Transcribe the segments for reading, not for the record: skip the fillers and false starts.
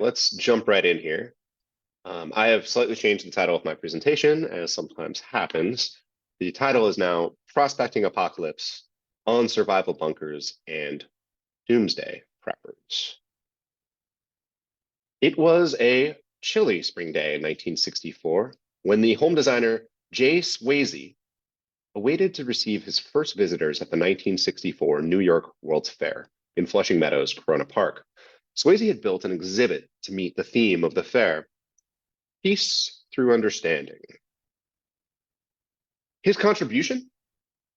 Let's jump right in here. I have slightly changed the title of my presentation, as sometimes happens. The title is now Prospecting Apocalypse on Survival Bunkers and Doomsday Preppers. It was a chilly spring day in 1964 when the home designer Jay Swayze awaited to receive his first visitors at the 1964 New York World's Fair in Flushing Meadows, Corona Park. Swayze had built an exhibit to meet the theme of the fair, Peace Through Understanding. His contribution?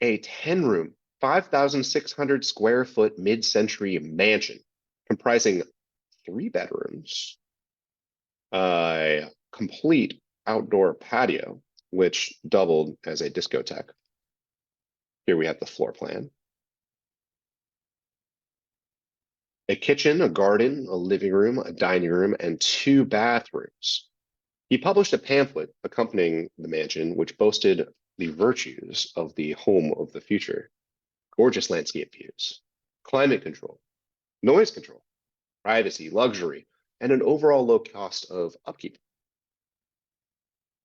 A 10-room, 5,600 square foot mid-century mansion comprising 3 bedrooms, a complete outdoor patio, which doubled as a discotheque. Here we have the floor plan. A kitchen, a garden, a living room, a dining room, and 2 bathrooms. He published a pamphlet accompanying the mansion, which boasted the virtues of the home of the future: gorgeous landscape views, climate control, noise control, privacy, luxury, and an overall low cost of upkeep.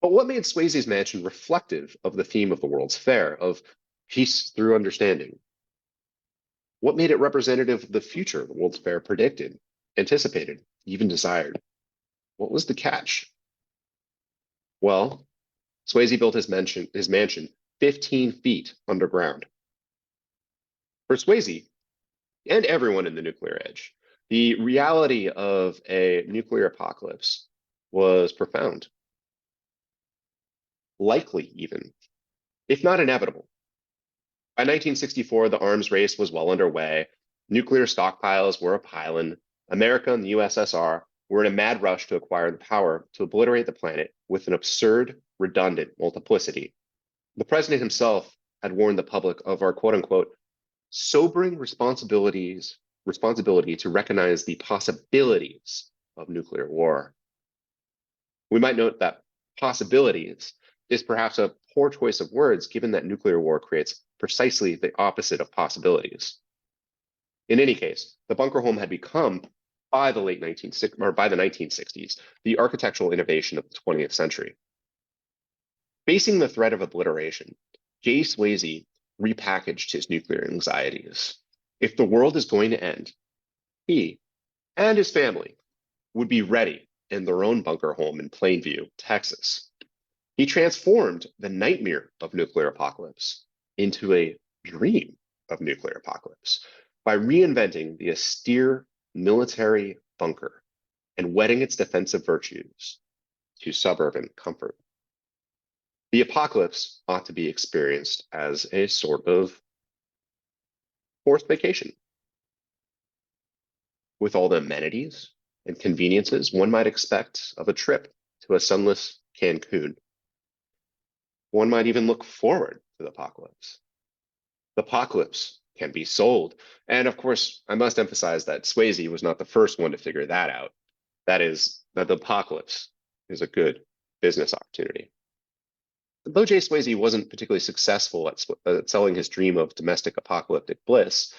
But what made Swayze's mansion reflective of the theme of the World's Fair, of peace through understanding? What made it representative of the future the World's Fair predicted, anticipated, even desired? What was the catch? Well, Swayze built his mansion 15 feet underground. For Swayze, and everyone in the nuclear age, the reality of a nuclear apocalypse was profound. Likely even, if not inevitable. By 1964, the arms race was well underway. Nuclear stockpiles were a pile-in. America and the USSR were in a mad rush to acquire the power to obliterate the planet with an absurd, redundant multiplicity. The president himself had warned the public of our quote-unquote sobering responsibility to recognize the possibilities of nuclear war. We might note that possibilities is perhaps a poor choice of words, given that nuclear war creates precisely the opposite of possibilities. In any case, the bunker home had become, by the 1960s, the architectural innovation of the 20th century. Facing the threat of obliteration, Jay Swayze repackaged his nuclear anxieties. If the world is going to end, he and his family would be ready in their own bunker home in Plainview, Texas. He transformed the nightmare of nuclear apocalypse into a dream of nuclear apocalypse by reinventing the austere military bunker and wedding its defensive virtues to suburban comfort. The apocalypse ought to be experienced as a sort of forced vacation, with all the amenities and conveniences one might expect of a trip to a sunless Cancun. One might even look forward to the apocalypse. The apocalypse can be sold. And of course, I must emphasize that Swayze was not the first one to figure that out. That is, that the apocalypse is a good business opportunity. Though Jay Swayze wasn't particularly successful at selling his dream of domestic apocalyptic bliss,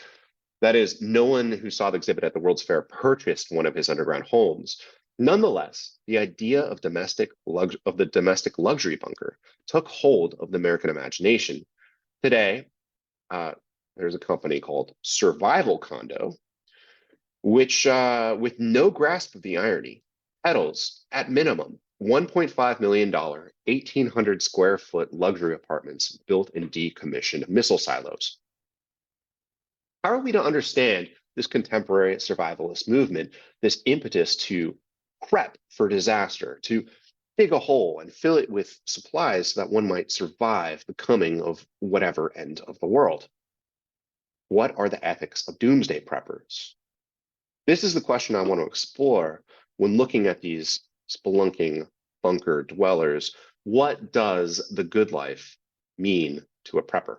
that is, no one who saw the exhibit at the World's Fair purchased one of his underground homes. Nonetheless, the idea of the domestic luxury bunker took hold of the American imagination. Today, there's a company called Survival Condo, which, with no grasp of the irony, peddles, at minimum, $1.5 million, 1,800 square foot luxury apartments built in decommissioned missile silos. How are we to understand this contemporary survivalist movement, this impetus to prep for disaster, to dig a hole and fill it with supplies so that one might survive the coming of whatever end of the world? What are the ethics of doomsday preppers? This is the question I want to explore when looking at these spelunking bunker dwellers. What does the good life mean to a prepper?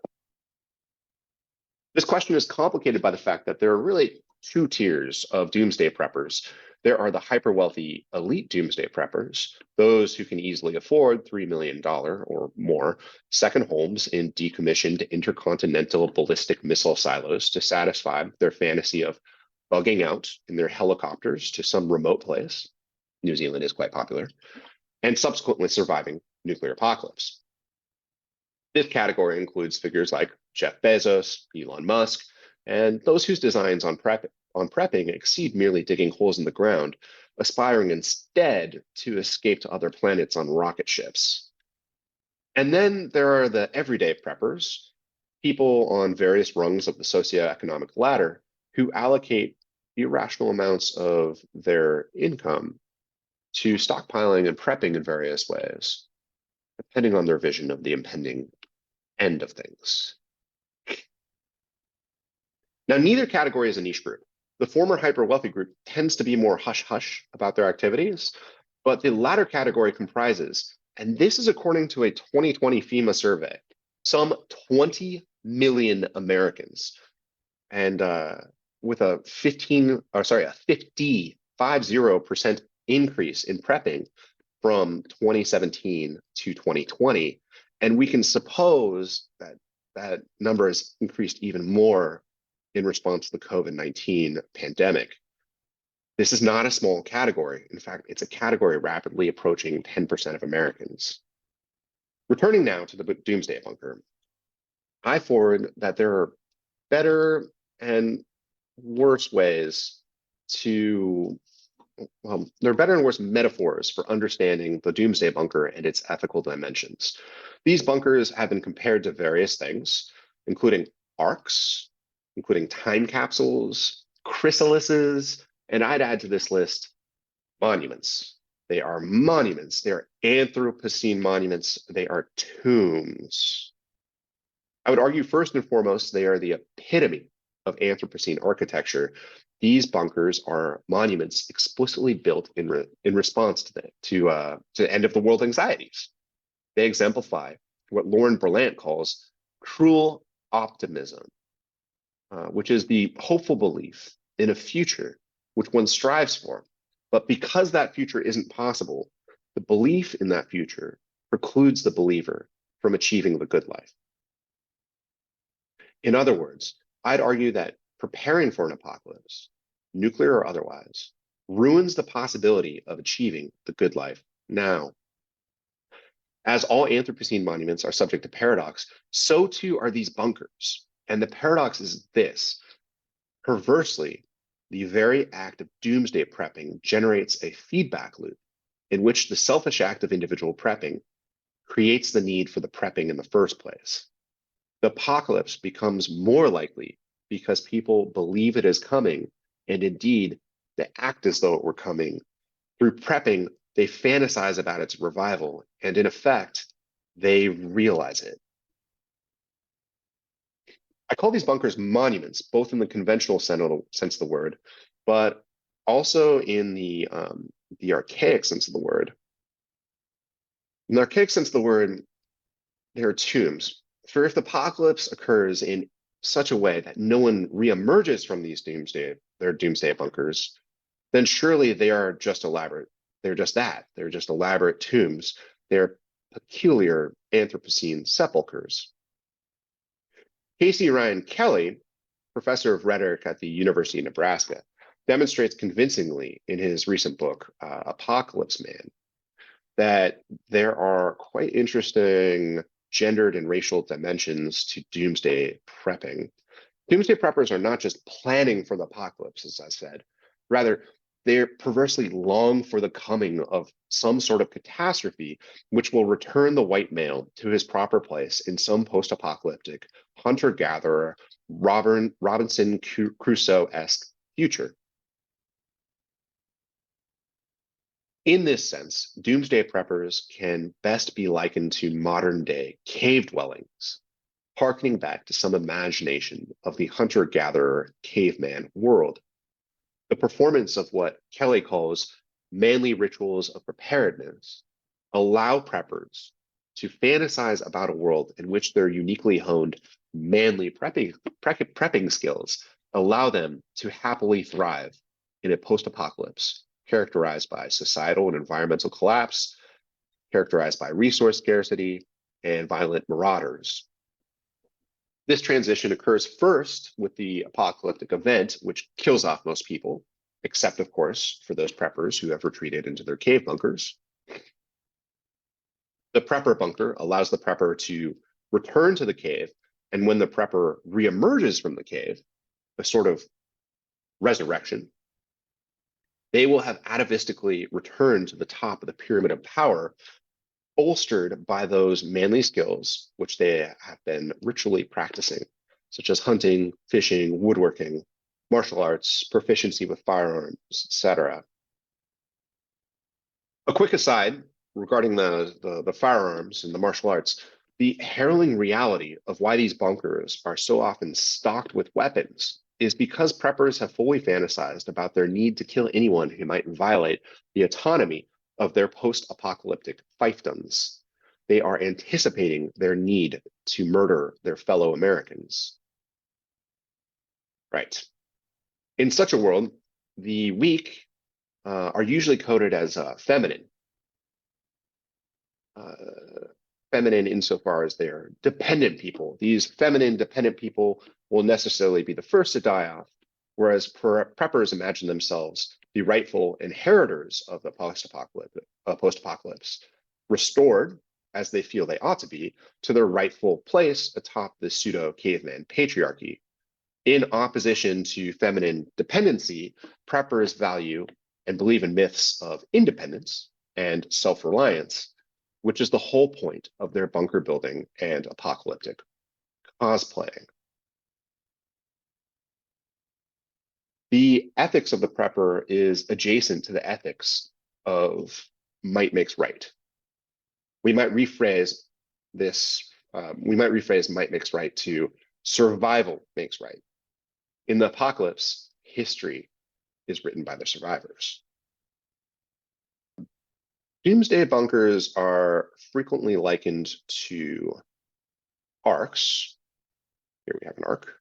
This question is complicated by the fact that there are really 2 tiers of doomsday preppers. There are the hyper-wealthy elite doomsday preppers, those who can easily afford $3 million or more second homes in decommissioned intercontinental ballistic missile silos to satisfy their fantasy of bugging out in their helicopters to some remote place. New Zealand is quite popular, and subsequently surviving nuclear apocalypse. This category includes figures like Jeff Bezos, Elon Musk, and those whose designs on prepping exceed merely digging holes in the ground, aspiring instead to escape to other planets on rocket ships. And then there are the everyday preppers, people on various rungs of the socioeconomic ladder who allocate irrational amounts of their income to stockpiling and prepping in various ways, depending on their vision of the impending end of things. Now, neither category is a niche group. The former hyper-wealthy group tends to be more hush-hush about their activities, but the latter category comprises, and this is according to a 2020 FEMA survey, some 20 million Americans, and with a 50% increase in prepping from 2017 to 2020. And we can suppose that that number has increased even more in response to the COVID-19 pandemic. This is not a small category. In fact, it's a category rapidly approaching 10% of Americans. Returning now to the Doomsday bunker, I forward that there are better and worse ways to, well, there are better and worse metaphors for understanding the Doomsday bunker and its ethical dimensions. These bunkers have been compared to various things, including arcs, including time capsules, chrysalises, and I'd add to this list monuments. They are monuments. They are Anthropocene monuments. They are tombs. I would argue first and foremost, they are the epitome of Anthropocene architecture. These bunkers are monuments explicitly built in response to the end of the world anxieties. They exemplify what Lauren Berlant calls cruel optimism, which is the hopeful belief in a future which one strives for. But because that future isn't possible, the belief in that future precludes the believer from achieving the good life. In other words, I'd argue that preparing for an apocalypse, nuclear or otherwise, ruins the possibility of achieving the good life now. As all Anthropocene monuments are subject to paradox, so too are these bunkers. And the paradox is this: perversely, the very act of doomsday prepping generates a feedback loop in which the selfish act of individual prepping creates the need for the prepping in the first place. The apocalypse becomes more likely because people believe it is coming, and indeed, they act as though it were coming. Through prepping, they fantasize about its revival, and in effect, they realize it. I call these bunkers monuments, both in the conventional sense of the word, but also in the archaic sense of the word. In the archaic sense of the word, they are tombs. For if the apocalypse occurs in such a way that no one reemerges from their doomsday bunkers, then surely they are just elaborate. They're just that. They're just elaborate tombs. They're peculiar Anthropocene sepulchers. Casey Ryan Kelly, professor of rhetoric at the University of Nebraska, demonstrates convincingly in his recent book, Apocalypse Man, that there are quite interesting gendered and racial dimensions to doomsday prepping. Doomsday preppers are not just planning for the apocalypse, as I said. Rather, they perversely long for the coming of some sort of catastrophe which will return the white male to his proper place in some post-apocalyptic hunter-gatherer Robinson Crusoe-esque future. In this sense, doomsday preppers can best be likened to modern-day cave dwellings, harkening back to some imagination of the hunter-gatherer caveman world. The performance of what Kelly calls manly rituals of preparedness allow preppers to fantasize about a world in which their uniquely honed manly prepping skills allow them to happily thrive in a post-apocalypse characterized by societal and environmental collapse, characterized by resource scarcity, and violent marauders. This transition occurs first with the apocalyptic event, which kills off most people, except, of course, for those preppers who have retreated into their cave bunkers. The prepper bunker allows the prepper to return to the cave, and when the prepper reemerges from the cave, a sort of resurrection, they will have atavistically returned to the top of the pyramid of power, bolstered by those manly skills which they have been ritually practicing, such as hunting, fishing, woodworking, martial arts, proficiency with firearms, etc. A quick aside regarding the firearms and the martial arts, the harrowing reality of why these bunkers are so often stocked with weapons is because preppers have fully fantasized about their need to kill anyone who might violate the autonomy of their post-apocalyptic fiefdoms. They are anticipating their need to murder their fellow Americans. Right. In such a world, the weak are usually coded as feminine. Feminine insofar as they're dependent people. These feminine dependent people will necessarily be the first to die off, whereas preppers imagine themselves the rightful inheritors of the post-apocalypse, restored, as they feel they ought to be, to their rightful place atop the pseudo-caveman patriarchy. In opposition to feminine dependency, preppers value and believe in myths of independence and self-reliance, which is the whole point of their bunker building and apocalyptic cosplaying. The ethics of the prepper is adjacent to the ethics of might makes right. We might rephrase this, might makes right to survival makes right. In the apocalypse, history is written by the survivors. Doomsday bunkers are frequently likened to arcs. Here we have an arc.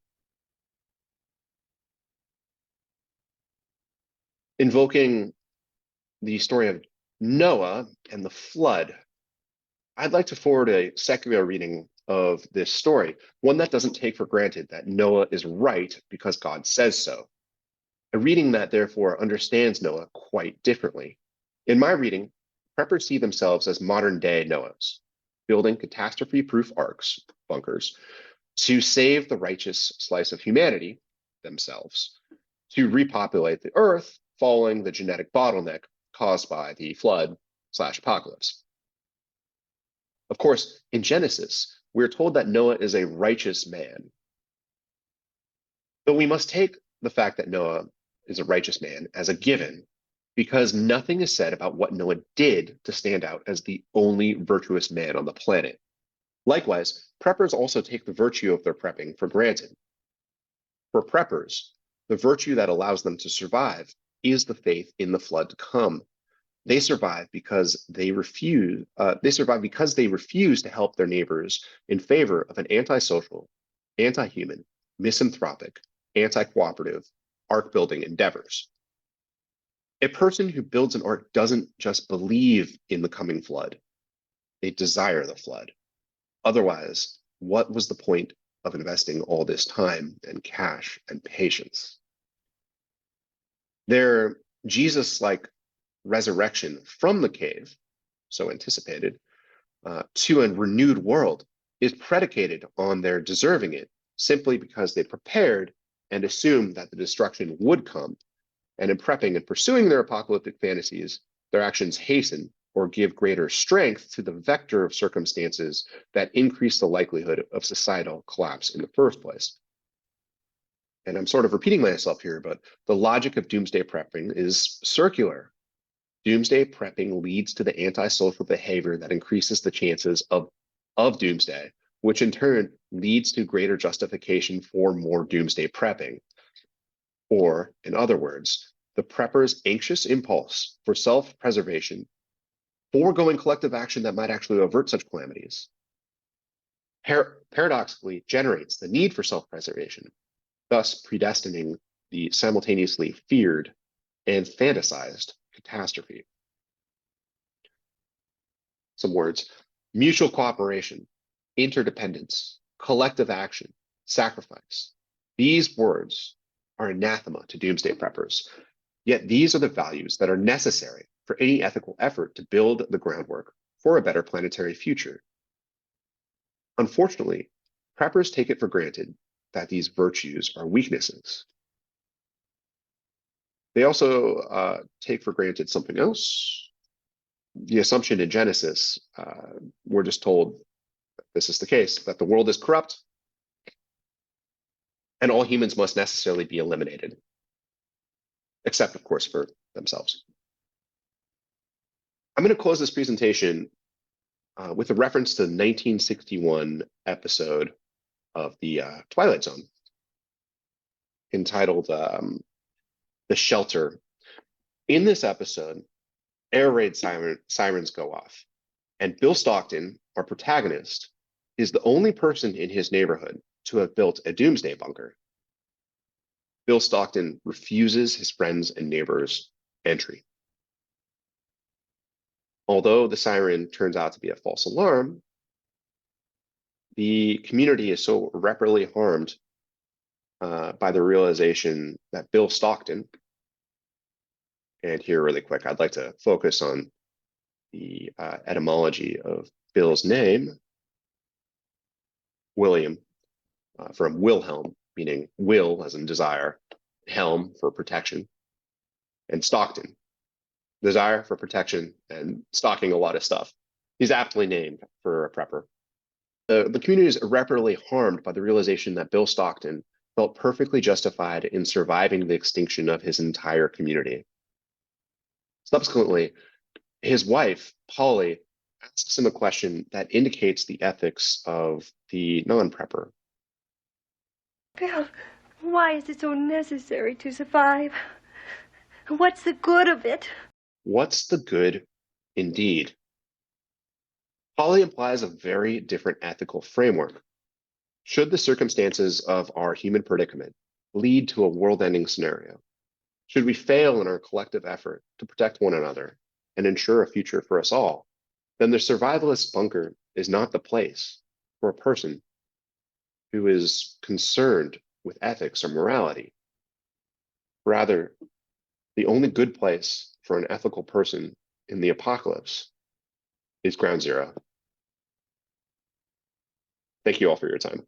Invoking the story of Noah and the flood. I'd like to forward a secular reading of this story, one that doesn't take for granted that Noah is right because God says so. A reading that therefore understands Noah quite differently. In my reading, preppers see themselves as modern-day Noahs, building catastrophe-proof arcs, bunkers, to save the righteous slice of humanity, themselves, to repopulate the earth following the genetic bottleneck caused by the flood/apocalypse. Of course, in Genesis, we're told that Noah is a righteous man. But we must take the fact that Noah is a righteous man as a given, because nothing is said about what Noah did to stand out as the only virtuous man on the planet. Likewise, preppers also take the virtue of their prepping for granted. For preppers, the virtue that allows them to survive is the faith in the flood to come. They survive because they refuse to help their neighbors in favor of an antisocial, anti-human, misanthropic, anti-cooperative ark-building endeavors. A person who builds an ark doesn't just believe in the coming flood. They desire the flood. Otherwise, what was the point of investing all this time and cash and patience? Their Jesus-like resurrection from the cave, so anticipated, to a renewed world is predicated on their deserving it simply because they prepared and assumed that the destruction would come. And in prepping and pursuing their apocalyptic fantasies, their actions hasten or give greater strength to the vector of circumstances that increase the likelihood of societal collapse in the first place. And I'm sort of repeating myself here, but the logic of doomsday prepping is circular. Doomsday prepping leads to the antisocial behavior that increases the chances of doomsday, which in turn leads to greater justification for more doomsday prepping. Or, in other words, the prepper's anxious impulse for self-preservation, foregoing collective action that might actually avert such calamities, paradoxically generates the need for self-preservation, thus predestining the simultaneously feared and fantasized catastrophe. Some words: mutual cooperation, interdependence, collective action, sacrifice. These words are anathema to doomsday preppers. Yet these are the values that are necessary for any ethical effort to build the groundwork for a better planetary future. Unfortunately, preppers take it for granted that these virtues are weaknesses. They also take for granted something else. The assumption in Genesis, we're just told that this is the case, that the world is corrupt and all humans must necessarily be eliminated, except, of course, for themselves. I'm going to close this presentation with a reference to the 1961 episode of the Twilight Zone entitled The Shelter. In this episode, air raid sirens go off, and Bill Stockton, our protagonist, is the only person in his neighborhood to have built a doomsday bunker. Bill Stockton refuses his friends and neighbors entry. Although the siren turns out to be a false alarm, the community is so irreparably harmed by the realization that Bill Stockton, and here really quick, I'd like to focus on the etymology of Bill's name, William, from Wilhelm, meaning will as in desire, helm for protection, and Stockton, desire for protection and stocking a lot of stuff. He's aptly named for a prepper. The community is irreparably harmed by the realization that Bill Stockton felt perfectly justified in surviving the extinction of his entire community. Subsequently, his wife, Polly, asks him a question that indicates the ethics of the non-prepper. Bill, why is it so necessary to survive? What's the good of it? What's the good, indeed? Polly implies a very different ethical framework. Should the circumstances of our human predicament lead to a world-ending scenario, should we fail in our collective effort to protect one another and ensure a future for us all, then the survivalist bunker is not the place for a person who is concerned with ethics or morality. Rather, the only good place for an ethical person in the apocalypse is ground zero. Thank you all for your time.